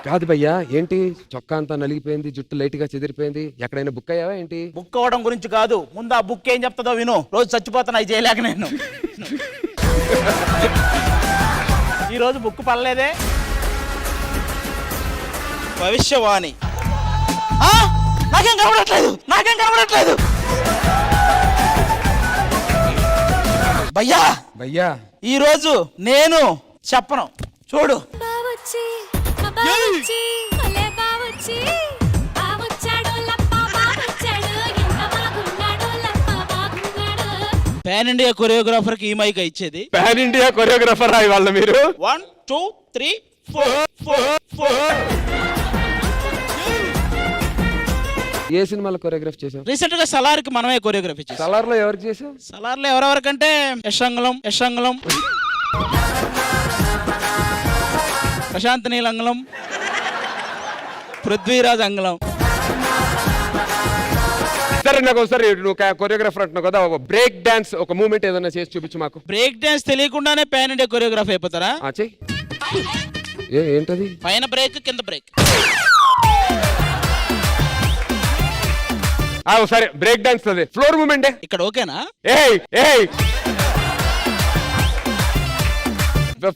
కాదు భయ్యా, ఏంటి చొక్కా అంతా నలిగిపోయింది, జుట్టు లైట్ గా చెదిరిపోయింది, ఎక్కడైనా బుక్ అయ్యావా ఏంటి? బుక్ అవ్వడం గురించి కాదు, ముందు ఆ బుక్ ఏం చెప్తుందో విను. రోజు చచ్చిపోతాను అవి చేయలేక నేను. ఈ రోజు బుక్ పడలేదే. భవిష్యవాణి. నాకేం కనబడట్లేదు. భయ్యా భయ్యా, ఈ రోజు నేను చెప్పను, చూడు. పాన్ ఇండియా కొరియోగ్రాఫర్ కి ఈ మైక్ ఇచ్చేది. పాన్ ఇండియా కొరియోగ్రాఫర్ వాళ్ళ మీరు. 1 2 3 4. ఏ సినిమాలో కొరియోగ్రాఫ్ చేసావు? రీసెంట్ గా సలార్కి మనమే కొరియోగ్రఫీ చేసాం. సలార్ లో ఎవరికి చేసావు? సలార్లో ఎవరెవరికంటే యశంగలం, ప్రశాంత్ నీలంగలం, పృథ్వీరాజ్ అంగళం. సరే, నాకు ఒకసారి నువ్వు కొరియోగ్రాఫర్ అంటున్నావు కదా, ఒక బ్రేక్ డాన్స్ ఒక మూమెంట్ ఏదైనా చేసి చూపించు మాకు. బ్రేక్ డాన్స్ తెలియకుండానే పాన్ ఇండియా కొరియోగ్రాఫీ అయిపోతారా? ఏంటది? పైన బ్రేక్, కింద బ్రేక్. సరే, బ్రేక్ డాన్స్ అదే ఫ్లోర్ మూమెంట్ ఇక్కడ ఓకేనా?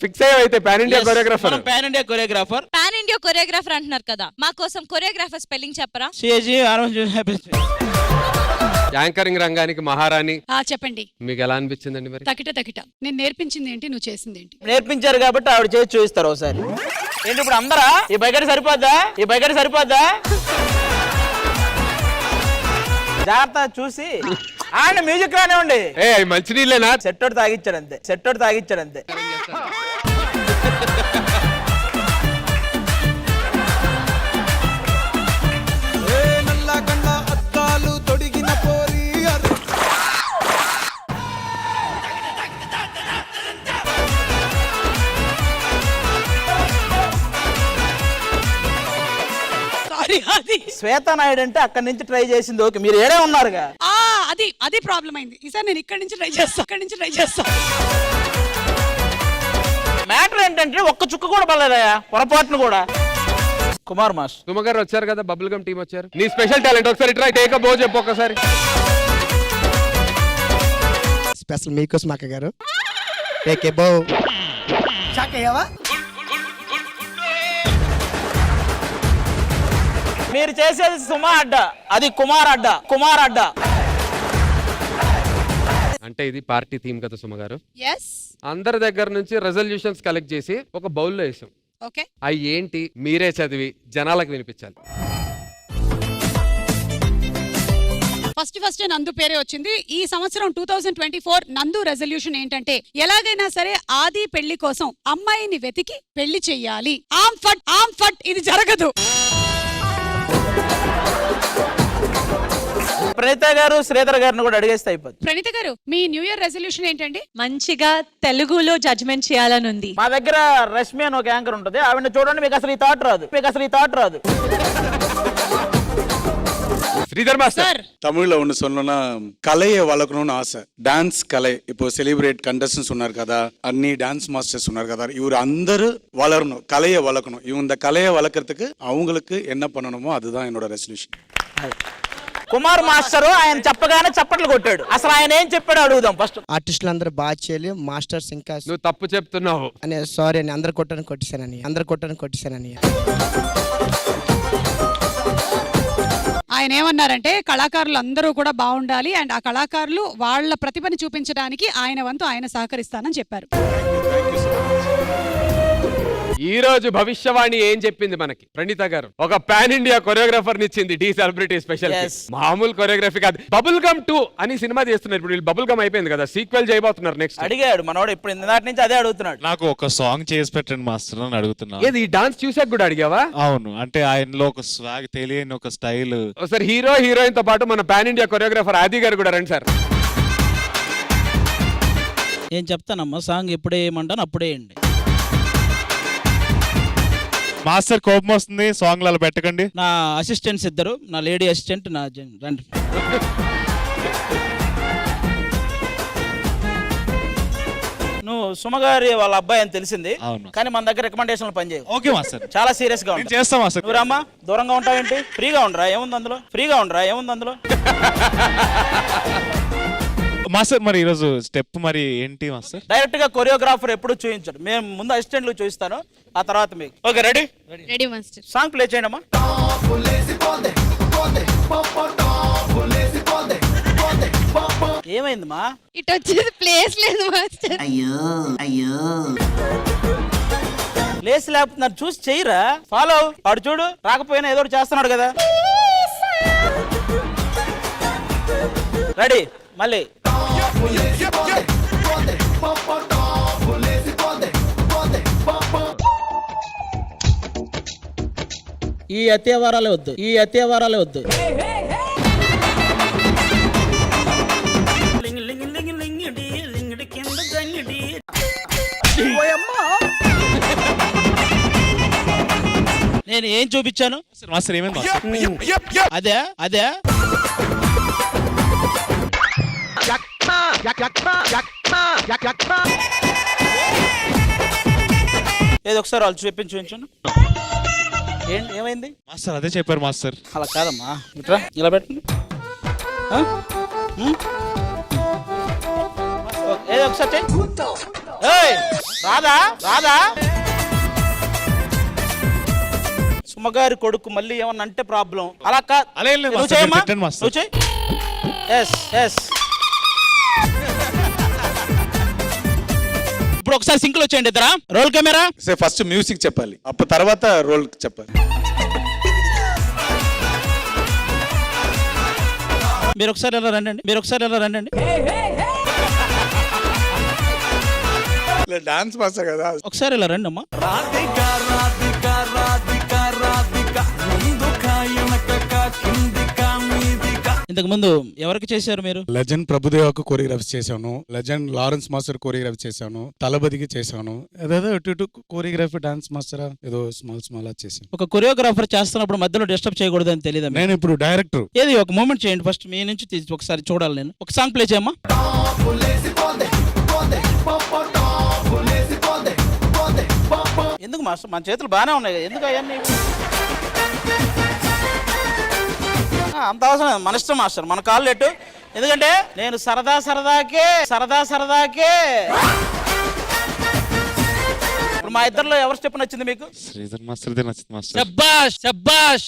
ఫిక్స్ అయ్యైతే pan India choreographer. Pan India choreographer అంటున్నారు కదా, మా కోసం కొరియోగ్రాఫర్ స్పెల్లింగ్ చెప్పరా? యాంకరింగ్ రంగానికి మహారాణి. చెప్పండి, మీకు ఎలా అనిపించిందండి మరి? తకిట నేను నేర్పించింది ఏంటి, నువ్వు చేసింది ఏంటి? నేర్పించారు కాబట్టి ఆవిడ చేసి చూపిస్తారు ఒకసారి. ఏంటి ఇప్పుడు అందరా ఈ బైగడి సరిపోద్దా? జాగ్రత్త చూసి ఆయన మ్యూజిక్ రానివ్వండి. మంచి నీళ్ళేనా? సెట్టోడు తాగిచ్చాడు అంతే. శ్వేతా నాయుడు అంటే అక్కడి నుంచి ట్రై చేసింది. ఓకే, మీరు ఏడే ఉన్నారుగా. అది ప్రాబ్లం అయింది. ఈసారి నేను ఇక్కడి నుంచి ట్రై చేస్తా. మ్యాటర్ ఏంటంటే ఒక్క చుక్క కూడా పడలేదయా, పొరపాటును కూడా. కుమార్ మాస్ గారు వచ్చారు కదా, బబుల్ గమ్ టీం వచ్చారు. నీ స్పెషల్ టాలెంట్ ఒకసారి ట్రై టేక్ బో చెప్పు ఒకసారి. స్పెషల్ మీకోసం అక్క గారు. టేక్ బో. మీరు చేసేది సుమా అడ్డా, అది కుమార్ అడ్డా. అంటే ఇది పార్టీ థీమ్ కదా సుమ గారు. yes అందరి దగ్గర నుంచి రెజల్యూషన్స్ కలెక్ట్ చేసి ఒక బౌల్లో వేసాం. ఓకే, అవి ఏంటి మీరే చదివి జనాలకు వినిపించాలి. ఫస్ట్ నందు పేరే వచ్చింది. ఈ సంవత్సరం 2024 నందు రెజల్యూషన్ ఏంటంటే, ఎలాగైనా సరే ఆది పెళ్లి కోసం అమ్మాయిని వెతికి పెళ్లి చెయ్యాలి. ఆమ్ ఫట్ ఇది జరగదు. ప్రణీత గారు, శ్రీధర్ గారిని కూడా అడిగేస్తే అయిపోతుంది. ప్రణీత గారు, మీ న్యూ ఇయర్ రెజల్యూషన్ ఏంటండి? మంచిగా తెలుగులో జడ్జ్మెంట్ చేయాలని ఉంది. మా దగ్గర రష్మి అని ఒక యాంకర్ ఉంటుంది, ఆవిడ చూడండి, మీకు అసలు ఈ థాట్ రాదు. శ్రీధర్ మాస్టర్, தமிழ்ல ஒன்று சொல்லணும்னா கலையை வளர்க்கணும்னு ஆசை. டான்ஸ் கலை இப்போ செலிப்ரேட் కంటెస్టెంట్స్ ఉన్నారు కదా, అన్ని డాన్స్ మాస్టర్స్ ఉన్నారు కదా, இவர் అందరూ வளரணும், கலையை வளர்க்கணும். இவங்க இந்த கலையை வளர்க்கறதுக்கு அவங்களுக்கு என்ன பண்ணணுமோ அதுதான் என்னோட ரெசல்யூஷன். కుమార్ మాస్టర్ ఆయన చెప్పగానే చప్పట్లు కొట్టాడు. అసలు ఆయన ఏం చెప్పాడు అడుగుదాం ఫస్ట్. ఆర్టిస్టులు అందరూ బాగా చేయాలి, మాస్టర్స్ ఇంకా నువ్వు తప్పు చెప్తున్నావు అని. సారీ అని అందరు కొట్టేశానని. ఆయన ఏమన్నారంటే, కళాకారులు అందరూ కూడా బాగుండాలి అండ్ ఆ కళాకారులు వాళ్ళ ప్రతిభని చూపించడానికి ఆయన వంతు ఆయన సహకరిస్తానని చెప్పారు. ఈ రోజు భవిష్యవాణి ఏం చెప్పింది మనకి? ప్రణీత గారు ఒక పాన్ ఇండియా కొరియోగ్రాఫర్ నిచ్చింది డి సెలబ్రిటీ స్పెషల్. మామూలు కొరియోగ్రఫీ కాదు, బబుల్ గమ్ 2 అని సినిమా చేస్తున్నారు. ఇప్పుడు వీళ్ళు బబుల్ గమ్ అయిపోయింది కదా, సీక్వెల్ చేయబోతున్నారు నెక్స్ట్. అడిగాడు మనోడు, ఇప్పుడు ఇందాటి నుంచి అదే అడుగుతున్నాడు. నాకు ఒక సాంగ్ చేసి పెట్టండి మాస్టర్ అని అడుగుతున్నా. ఏది ఈ డాన్స్ చూసాక కూడా అడిగావా? అవును, అంటే ఆయనలో ఒక స్వాగ్, తెలియని ఒక స్టైల్. ఒకసారి హీరోయిన్ తో పాటు మన పాన్ ఇండియా కొరియోగ్రాఫర్ ఆది గారు కూడా రండి సార్. ఏం చెప్తానమ్మా, సాంగ్ ఎప్పుడే ఏమంటాను అప్పుడే వేయండి. మాస్టర్ కోపం వస్తుంది, సాంగ్ లలో పెట్టకండి. నా అసిస్టెంట్స్ ఇద్దరు, నా లేడీ అసిస్టెంట్, నా రండి. నువ్వు సుమగారి వాళ్ళ అబ్బాయి అని తెలిసింది, అవును. కానీ మన దగ్గర రికమెండేషన్లు పనిచేయవు. ఓకే మాస్టర్, చాలా సీరియస్ గా నేను ఉంటా. చేస్తా మాస్టర్. నువ్వు రామ్మా, దూరంగా ఉంటావేంటి? ఫ్రీగా ఉండరా, ఏముంది అందులో? ఫ్రీగా ఉండరా, ఏముంది అందులో? మాస్టర్ మరి ఈరోజు స్టెప్ మరి ఏంటి మాస్టర్? డైరెక్ట్ గా కొరియోగ్రాఫర్ ఎప్పుడు చూపించడు, మేము ముందు అసిస్టెంట్లు చూపిస్తాను, ఆ తర్వాత మీకు. Okay, ready? Ready master. Song play చేయండి అమ్మా. ఏమైంది మా? ఇటు వచ్చేది ప్లేస్ లేదు మాస్టర్. ప్లేస్ లేకపోతే నన్ను చూసి చెయ్యరా, ఫాలో. వాడు చూడు, రాకపోయినా ఏదో ఒకటి చేస్తున్నాడు కదా. రెడీ, మళ్ళీ. ఈ అత్యవారాలే వద్దు, ఈ అత్యవారాలే వద్దు. నేను ఏం చూపించాను? మాస్టర్ ఏమైంది మాస్టర్? అదే అదే ఏదో ఒకసారి వాళ్ళు చూపించండి. ఏంటి, ఏమైంది? మాస్టర్ అదే చెప్పారు మాస్టర్. అలా కాదమ్మా, ఇట్రా, ఇలా పెట్టండి. ఆ? ఉమ్? ఏదో ఒకసారి చెయ్యి. ఏయ్, రాదా రాదా? సుమగారి కొడుకు మళ్ళీ ఏమన్నా అంటే ప్రాబ్లం. అలా కాదు. అలా ఏం లేదు నువ్వు మాస్టర్, చేయమ్మా, మీరు పెట్టండి మాస్టర్. నువ్వు చెయ్యి. Yes yes. ఇప్పుడు ఒకసారి సింక్ లో వచ్చేయండి ఇద్దరా. Roll camera. ఫస్ట్ మ్యూజిక్ చెప్పాలి, అప్పుడు తర్వాత రోల్ చెప్పాలి. మీరు ఒకసారి ఎలా రండి, మీరు ఒకసారి ఎలా రండి. డాన్స్ మాస్టర్ కదా. ఒకసారి ఇలా రండి అమ్మా. ఇంతకు ముందు ఎవరికి చేశారు మీరు? లెజెండ్ ప్రభుదేవాకు కోరియోగ్రఫీ చేశాను, లెజెండ్ లారెన్స్ మాస్టర్ కోరియోగ్రఫీ చేశాను, తలబదికి చేశాను, ఏదేదో ఇటు కోరియోగ్రఫీ డాన్స్ మాస్టర్ ఏదో స్మాల్ స్మాల్ చేశాను. ఒక కొరియోగ్రాఫర్ చేస్తున్నప్పుడు మధ్యలో డిస్టర్బ్ చేయకూడదు అని తెలియదు. నేను ఇప్పుడు డైరెక్టర్. ఏది ఒక మూమెంట్ చేయండి ఫస్ట్, మీ నుంచి తీసి ఒకసారి చూడాలి. నేను ఒక సాంగ్ ప్లే చేయమ్మా. ఎందుకు మాస్టర్, మన చేతులు బాగానే ఉన్నాయి, ఎందుకు అవన్నీ? అంత అవసరం లేదు, మన ఇష్టం మాస్టర్, మన కాళ్ళు ఎట్టు. ఎందుకంటే నేను సరదా సరదాకే ఇప్పుడు మా ఇద్దరిలో ఎవరి స్టెప్ నచ్చింది మీకు? శ్రీధర్ మాస్టర్ నచ్చింది మాస్టర్. శబ్బాష్ శబ్బాష్.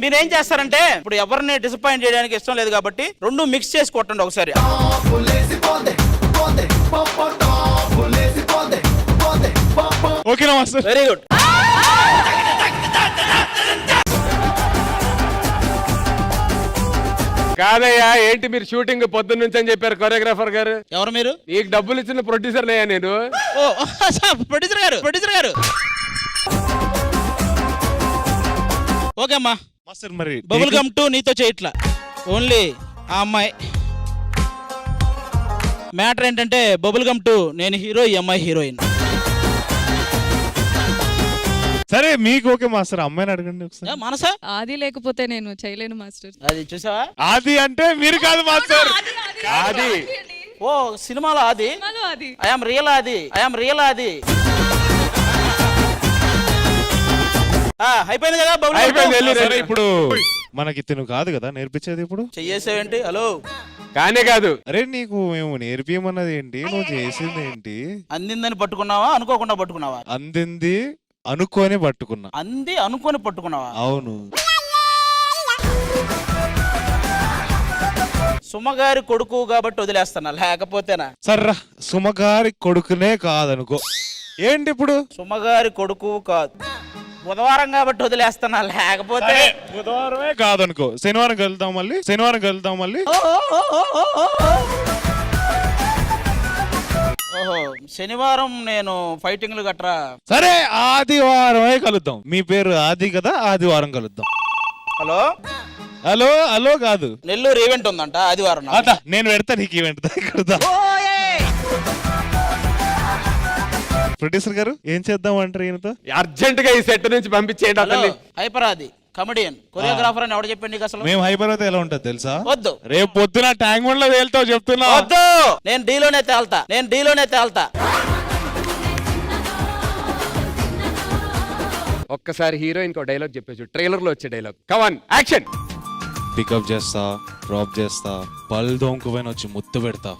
మీరేం చేస్తారంటే, ఇప్పుడు ఎవరిని డిసప్పాయింట్ చేయడానికి ఇష్టం లేదు కాబట్టి రెండు మిక్స్ చేసి కొట్టండి ఒకసారి. ఓకేనా మాస్టర్? Very good. కాదయ్యా, ఏంటి మీరు షూటింగ్ పొద్దున్న నుంచి అని చెప్పారు కొరియోగ్రాఫర్ గారు. ఎవరు మీరు? నీకు డబ్బులు ఇచ్చిన ప్రొడ్యూసర్ నయ్యా నేను. ఓ ప్రొడ్యూసర్ గారు, ప్రొడ్యూసర్ గారు. ఓకే అమ్మా. మాస్టర్ మరి బబుల్ గమ్ 2 నీతో చేయట్లా, ఓన్లీ ఆ అమ్మాయి. మ్యాటర్ ఏంటంటే బబుల్ గమ్ 2 నేను హీరో, ఈ అమ్మాయి హీరోయిన్. సరే మీకు ఓకే మాస్టర్, అమ్మాయిని అడగండి ఒకసారి. మనసా? ఆది లేకపోతే నేను చేయలేను మాస్టర్. అది చూసావా? ఆది అంటే మీరు కాదు మాస్టర్. అది ఓ సినిమాలో అది. అది ఐఎమ్ రియల్ అది, ఐఎమ్ రియల్ అది. అయిపోయింది కదా బబుల్ గమ్ 2? అయిపోయింది. సరే, ఇప్పుడు మనకి తిను కాదు కదా నేర్పించేది, ఇప్పుడు చెయ్యేసేవేంటి? హలో, కానే కాదు. అరే నీకు మేము నేర్పియమన్నది ఏంటి, నువ్వు చేసింది ఏంటి? అందిందని పట్టుకున్నావా, అనుకోకుండా పట్టుకున్నావా? అందింది అనుకోని పట్టుకున్నా. అంది అనుకోని పట్టుకున్నావా? అవును. సుమగారి కొడుకు కాబట్టి వదిలేస్తున్నా, లేకపోతేనా? సర్రా, సుమగారి కొడుకునే కాదనుకో. ఏంటి ఇప్పుడు? సుమగారి కొడుకు కాదు, బుధవారం కాబట్టి వదిలేస్తున్నా, లేకపోతే బుధవారమే కాదనుకో, శనివారం కలుద్దాం మళ్ళీ, శనివారం కలుద్దాం మళ్ళీ. ఓహో, శనివారం నేను ఫైటింగ్లు గట్రా. సరే, ఆదివారమే కలుద్దాం. మీ పేరు ఆది కదా, ఆదివారం కలుద్దాం. హలో హలో హలో కాదు, నెల్లూరు ఈవెంట్ ఉందంట ఆదివారం నాకు. అదా నేను పెడతా నీకు ఈవెంట్. ప్రొడ్యూసర్ గారు ఏం చేద్దాం అంటారు ఈయనతో? అర్జెంట్ గా ఈ సెట్ నుంచి పంపించేయండి హలో, అతన్ని. హైపర్ ఆది కమెడియన్ కొరియోగ్రాఫర్ అని ఎవడు చెప్పండి నీకు అసలు? మేము హైపర్ అయితే ఎలా ఉంటుంది తెలుసా? వద్దు రేపు పొద్దున ట్యాంక్ బండ్ లో తేలుతావు చెప్తున్నా. వద్దు, నేను డీలోనే తేల్తా. ఒక్కసారి హీరోయిన్ కో డైలాగ్ చెప్పేసి ట్రైలర్ లో వచ్చే డైలాగ్. కమాన్ యాక్షన్. పికప్ చేస్తా, డ్రాప్ చేస్తా, పల్ దోంకుపోయిన వచ్చి ముద్దు పెడతా.